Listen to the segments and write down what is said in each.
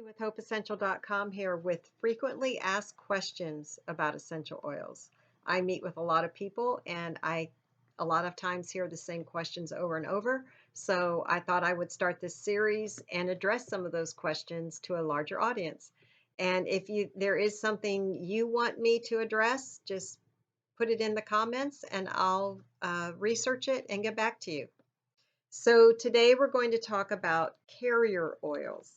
With HopeEssential.com here with frequently asked questions about essential oils. I meet with a lot of people and I a lot of times hear the same questions over and over. So I thought I would start this series and address some of those questions to a larger audience. And if there is something you want me to address, just put it in the comments and I'll research it and get back to you. So today we're going to talk about carrier oils.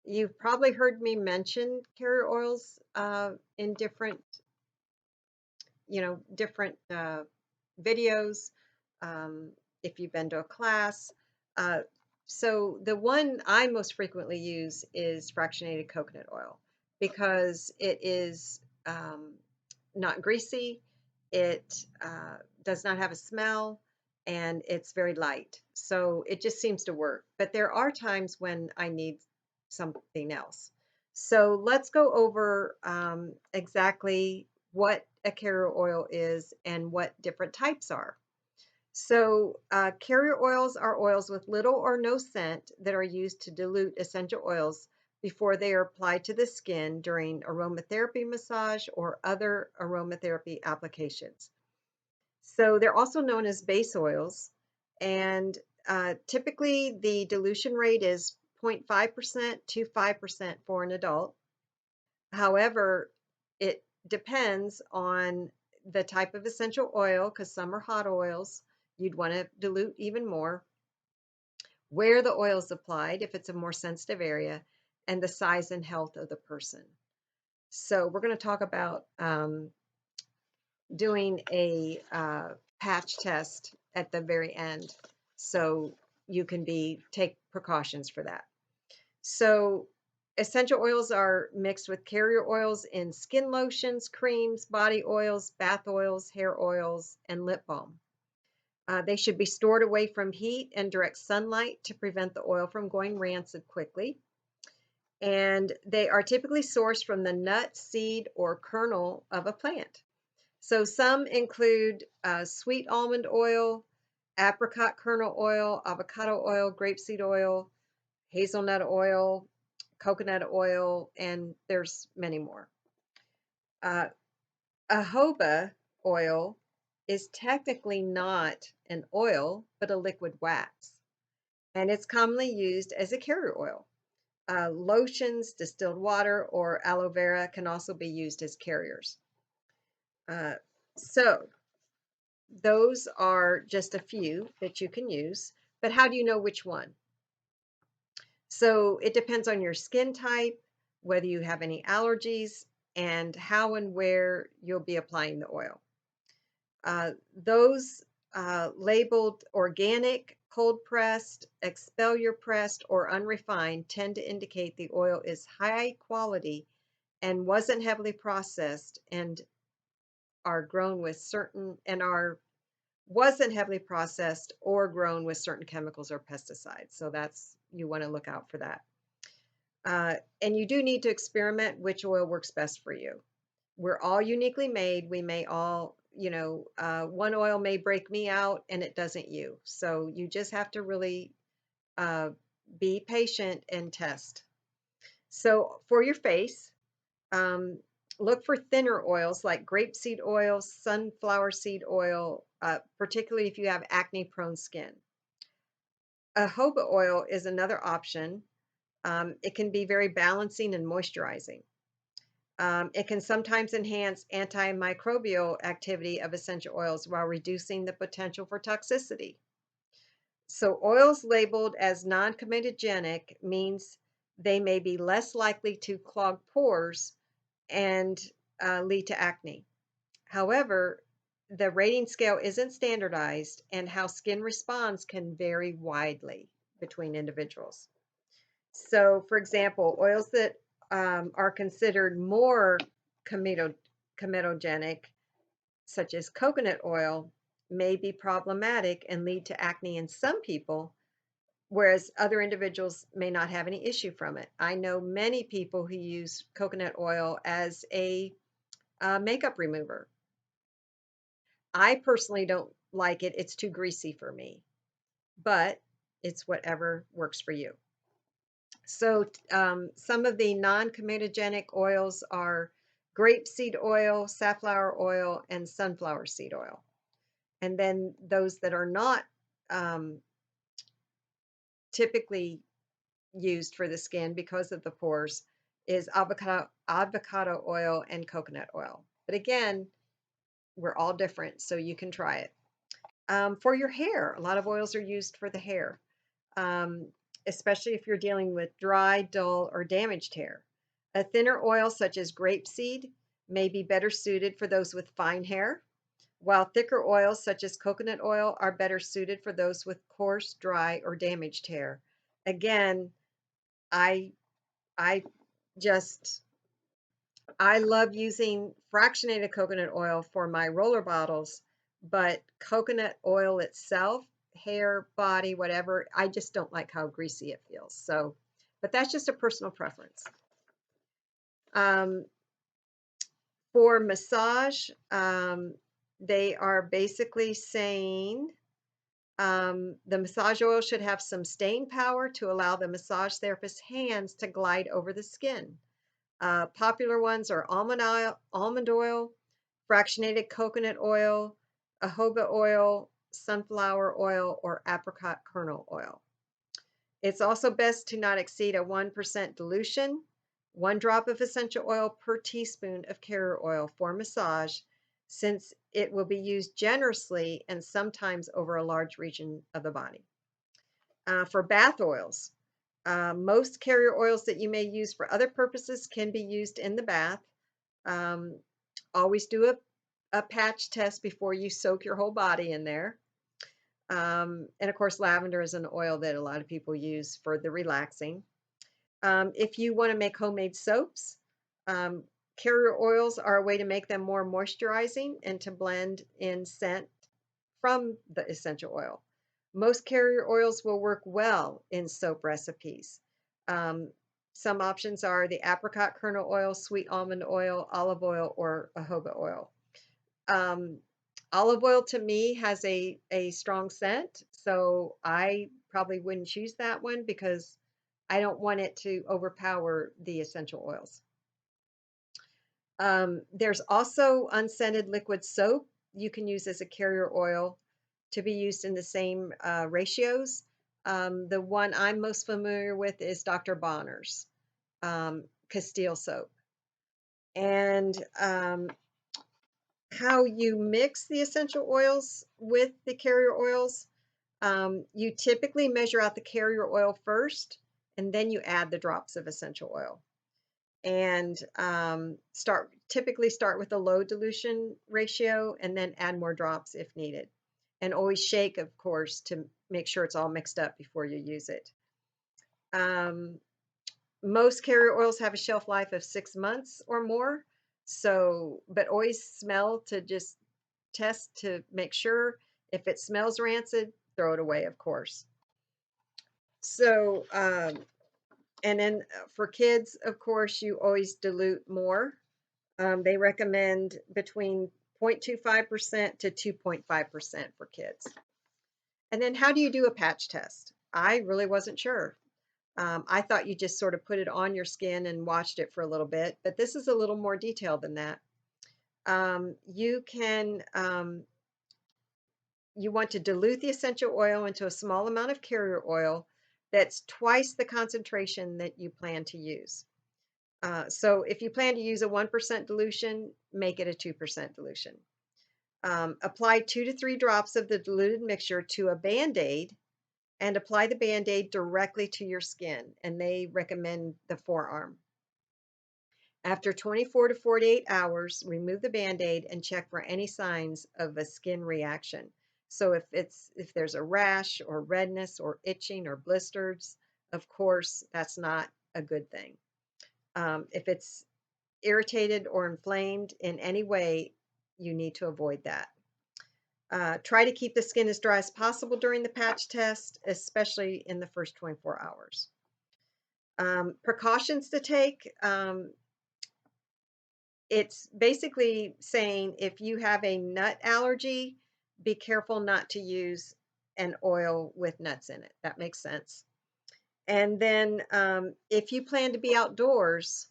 You've probably heard me mention carrier oils in different videos. If you've been to a class. Uh, so the one I most frequently use is fractionated coconut oil because it is not greasy, it does not have a smell, and it's very light. So it just seems to work. But there are times when I need something else. So let's go over exactly what a carrier oil is and what different types are. So carrier oils are oils with little or no scent that are used to dilute essential oils before they are applied to the skin during aromatherapy massage or other aromatherapy applications. So they're also known as base oils, and typically the dilution rate is 0.5% to 5% for an adult. However, it depends on the type of essential oil because some are hot oils. You'd want to dilute even more, where the oil is applied if it's a more sensitive area, and the size and health of the person. So we're going to talk about doing a patch test at the very end, so you can take precautions for that. So essential oils are mixed with carrier oils in skin lotions, creams, body oils, bath oils, hair oils, and lip balm. They should be stored away from heat and direct sunlight to prevent the oil from going rancid quickly. And they are typically sourced from the nut, seed, or kernel of a plant. So some include sweet almond oil, apricot kernel oil, avocado oil, grapeseed oil, hazelnut oil, coconut oil, and there's many more. Uh, Jojoba oil is technically not an oil, but a liquid wax, and it's commonly used as a carrier oil. Lotions, distilled water, or aloe vera can also be used as carriers. So those are just a few that you can use, but how do you know which one? So it depends on your skin type, whether you have any allergies, and how and where you'll be applying the oil. Those labeled organic, cold pressed, expeller pressed, or unrefined tend to indicate the oil is high quality and wasn't heavily processed and are grown with certain and are wasn't heavily processed or grown with certain chemicals or pesticides. So that's you want to look out for that. And you do need to experiment which oil works best for you. We're all uniquely made. We may all, one oil may break me out and it doesn't you. So you just have to really uh, be patient and test. So for your face, um, look for thinner oils like grapeseed oil, sunflower seed oil, particularly if you have acne prone skin. Jojoba oil is another option. It can be very balancing and moisturizing. It can sometimes enhance antimicrobial activity of essential oils while reducing the potential for toxicity. So, oils labeled as non comedogenic means they may be less likely to clog pores and lead to acne. However, the rating scale isn't standardized, and how skin responds can vary widely between individuals. So, for example, oils that are considered more comedogenic, such as coconut oil, may be problematic and lead to acne in some people, whereas other individuals may not have any issue from it. I know many people who use coconut oil as a makeup remover. I personally don't like it, it's too greasy for me, but it's whatever works for you. So some of the non-comedogenic oils are grapeseed oil, safflower oil, and sunflower seed oil. And then those that are not um, typically used for the skin because of the pores is avocado oil and coconut oil. But again, we're all different, so you can try it. For your hair, a lot of oils are used for the hair, um, especially if you're dealing with dry, dull, or damaged hair. A thinner oil such as grapeseed may be better suited for those with fine hair, while thicker oils such as coconut oil are better suited for those with coarse, dry, or damaged hair. Again, I I just I love using fractionated coconut oil for my roller bottles, but coconut oil itself, hair, body, whatever, I just don't like how greasy it feels. So, but that's just a personal preference. Um, for massage, they are basically saying the massage oil should have some staying power to allow the massage therapist's hands to glide over the skin. Popular ones are almond oil, fractionated coconut oil, jojoba oil, sunflower oil, or apricot kernel oil. It's also best to not exceed a 1% dilution, 1 drop of essential oil per teaspoon of carrier oil for massage, since it will be used generously and sometimes over a large region of the body. For bath oils, most carrier oils that you may use for other purposes can be used in the bath. Um, always do a patch test before you soak your whole body in there. And of course, lavender is an oil that a lot of people use for the relaxing. If you want to make homemade soaps, um, carrier oils are a way to make them more moisturizing and to blend in scent from the essential oil. Most carrier oils will work well in soap recipes. Um, some options are the apricot kernel oil, sweet almond oil, olive oil, or jojoba oil. Um, olive oil to me has a strong scent, so I probably wouldn't choose that one because I don't want it to overpower the essential oils. There's also unscented liquid soap you can use as a carrier oil to be used in the same ratios. The one I'm most familiar with is Dr. Bonner's Castile soap. And how you mix the essential oils with the carrier oils, you typically measure out the carrier oil first, and then you add the drops of essential oil. And typically start with a low dilution ratio and then add more drops if needed. And always shake, of course, to make sure it's all mixed up before you use it. Um, most carrier oils have a shelf life of 6 months or more. So, but always smell to just test to make sure. If it smells rancid, throw it away, of course. So, and then for kids, of course, you always dilute more. They recommend between 0.25% to 2.5% for kids. And then how do you do a patch test? I really wasn't sure. I thought you just sort of put it on your skin and watched it for a little bit, but this is a little more detailed than that. You can, you want to dilute the essential oil into a small amount of carrier oil that's twice the concentration that you plan to use. So if you plan to use a 1% dilution, make it a 2% dilution. Apply 2 to 3 drops of the diluted mixture to a Band-Aid and apply the Band-Aid directly to your skin, and they recommend the forearm. After 24 to 48 hours, remove the Band-Aid and check for any signs of a skin reaction. So if there's a rash or redness or itching or blisters, of course, that's not a good thing. If it's irritated or inflamed in any way, you need to avoid that. Try to keep the skin as dry as possible during the patch test, especially in the first 24 hours. Precautions to take. It's basically saying if you have a nut allergy, be careful not to use an oil with nuts in it. That makes sense. And then if you plan to be outdoors,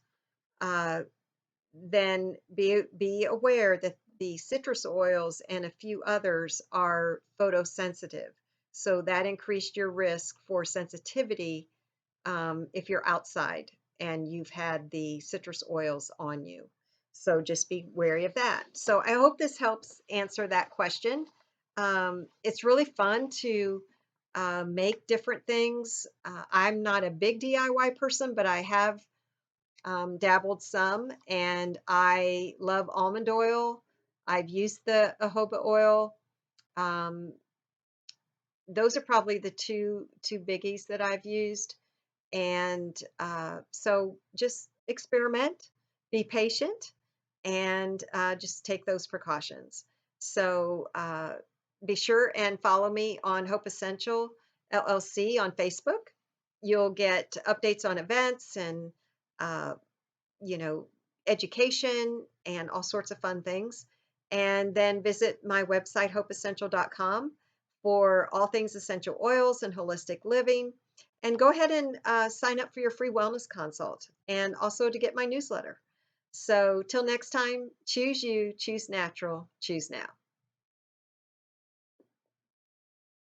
uh, then be aware that the citrus oils and a few others are photosensitive. So that increased your risk for sensitivity if you're outside and you've had the citrus oils on you. So just be wary of that. So I hope this helps answer that question. It's really fun to make different things. I'm not a big DIY person, but I have dabbled some, and I love almond oil. I've used the jojoba oil. Um, those are probably the two biggies that I've used. And so just experiment, be patient, and just take those precautions. So be sure and follow me on Hope Essential LLC on Facebook. You'll get updates on events and uh, you know, education and all sorts of fun things. And then visit my website, hopeessential.com, for all things essential oils and holistic living. And go ahead and sign up for your free wellness consult and also to get my newsletter. So, till next time, choose you, choose natural, choose now.